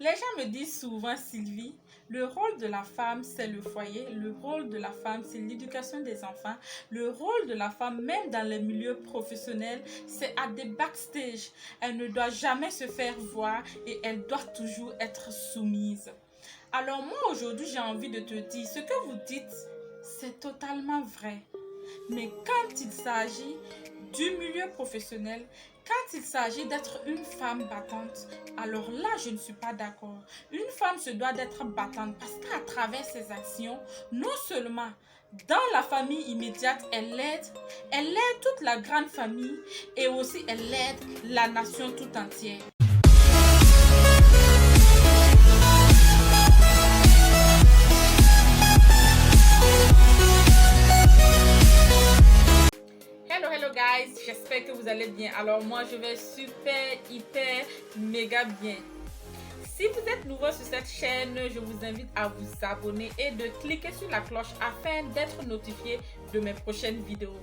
Les gens me disent souvent, Sylvie, le rôle de la femme, c'est le foyer. Le rôle de la femme, c'est l'éducation des enfants. Le rôle de la femme, même dans les milieux professionnels, c'est à des backstage. Elle ne doit jamais se faire voir et elle doit toujours être soumise. Alors moi, aujourd'hui, j'ai envie de te dire, ce que vous dites, c'est totalement vrai. Mais quand il s'agit du milieu professionnel, quand il s'agit d'être une femme battante, alors là, je ne suis pas d'accord. Une femme se doit d'être battante parce qu'à travers ses actions, non seulement dans la famille immédiate, elle aide toute la grande famille et aussi elle aide la nation tout entière. Hello guys, j'espère que vous allez bien. Alors moi je vais super, hyper, méga bien. Si vous êtes nouveau sur cette chaîne, je vous invite à vous abonner et de cliquer sur la cloche afin d'être notifié de mes prochaines vidéos.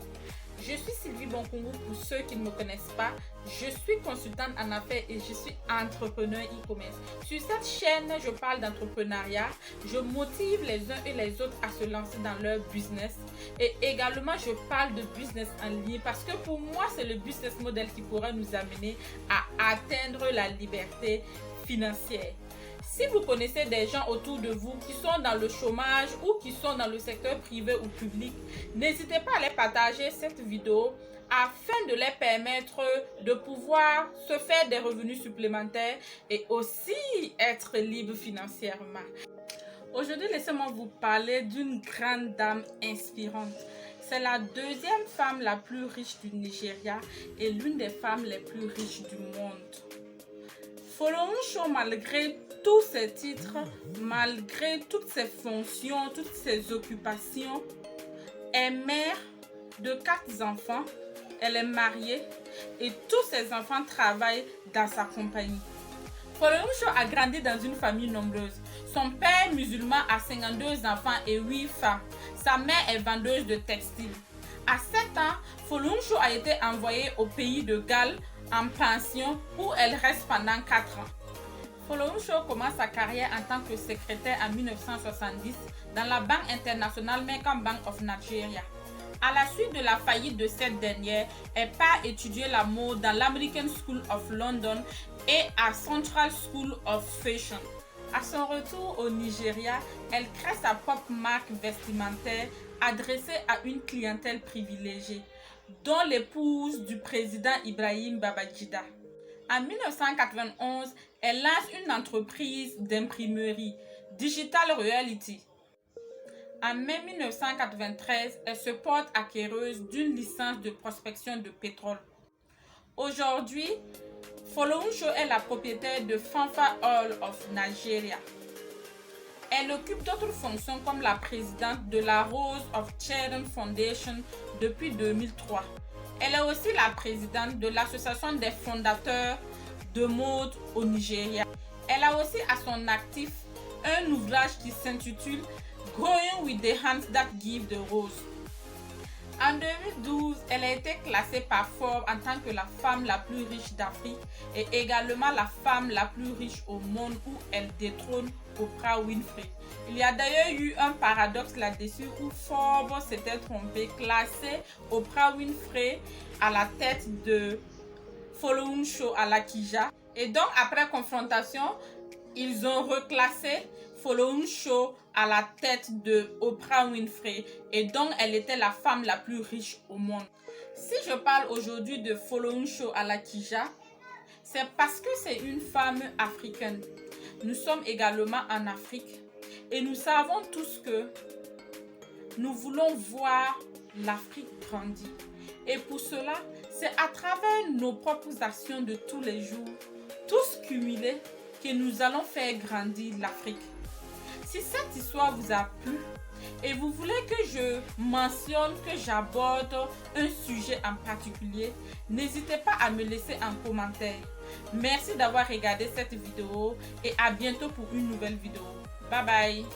Je suis Sylvie Bonkungu pour ceux qui ne me connaissent pas. Je suis consultante en affaires et je suis entrepreneur e-commerce. Sur cette chaîne, je parle d'entrepreneuriat. Je motive les uns et les autres à se lancer dans leur business. Et également, je parle de business en ligne parce que pour moi, c'est le business model qui pourra nous amener à atteindre la liberté financière. Si vous connaissez des gens autour de vous qui sont dans le chômage ou qui sont dans le secteur privé ou public, n'hésitez pas à les partager cette vidéo afin de les permettre de pouvoir se faire des revenus supplémentaires et aussi être libre financièrement. Aujourd'hui, laissez-moi vous parler d'une grande dame inspirante. C'est la deuxième femme la plus riche du Nigeria et l'une des femmes les plus riches du monde. Folorunshò, malgré tous ses titres, malgré toutes ses fonctions, toutes ses occupations, est mère de 4 enfants, elle est mariée et tous ses enfants travaillent dans sa compagnie. Folorunshò a grandi dans une famille nombreuse. Son père musulman a 52 enfants et 8 femmes. Sa mère est vendeuse de textiles. À 7 ans, Folorunshò a été envoyée au pays de Galles en pension où elle reste pendant 4 ans. Folorunshò commence sa carrière en tant que secrétaire en 1970 dans la Banque internationale Merchant Bank of Nigeria. À la suite de la faillite de cette dernière, elle part étudier la mode dans l'American School of London et à Central School of Fashion. À son retour au Nigeria, elle crée sa propre marque vestimentaire adressée à une clientèle privilégiée, dont l'épouse du président Ibrahim Babangida. En 1991, elle lance une entreprise d'imprimerie, Digital Reality. En mai 1993, elle se porte acquéreuse d'une licence de prospection de pétrole. Aujourd'hui, Folorunshò est la propriétaire de Fanfa Oil of Nigeria. Elle occupe d'autres fonctions comme la présidente de la Rose of Sharon Foundation depuis 2003. Elle est aussi la présidente de l'association des fondateurs de mode au Nigeria. Elle a aussi à son actif un ouvrage qui s'intitule Growing with the Hands That Give the Rose. En 2012, elle a été classée par Forbes en tant que la femme la plus riche d'Afrique et également la femme la plus riche au monde où elle détrône Oprah Winfrey. Il y a d'ailleurs eu un paradoxe là-dessus où Forbes s'était trompé, classé Oprah Winfrey à la tête de Folorunshò Alakija. Et donc après confrontation, ils ont reclassé Folorunshò à la tête de Oprah Winfrey et donc elle était la femme la plus riche au monde. Si je parle aujourd'hui de Folorunshò Alakija, c'est parce que c'est une femme africaine. Nous sommes également en Afrique et nous savons tous que nous voulons voir l'Afrique grandir. Et pour cela, c'est à travers nos propres actions de tous les jours, tous cumulés, que nous allons faire grandir l'Afrique. Si cette histoire vous a plu et vous voulez que je mentionne, que j'aborde un sujet en particulier, n'hésitez pas à me laisser un commentaire. Merci d'avoir regardé cette vidéo et à bientôt pour une nouvelle vidéo. Bye bye.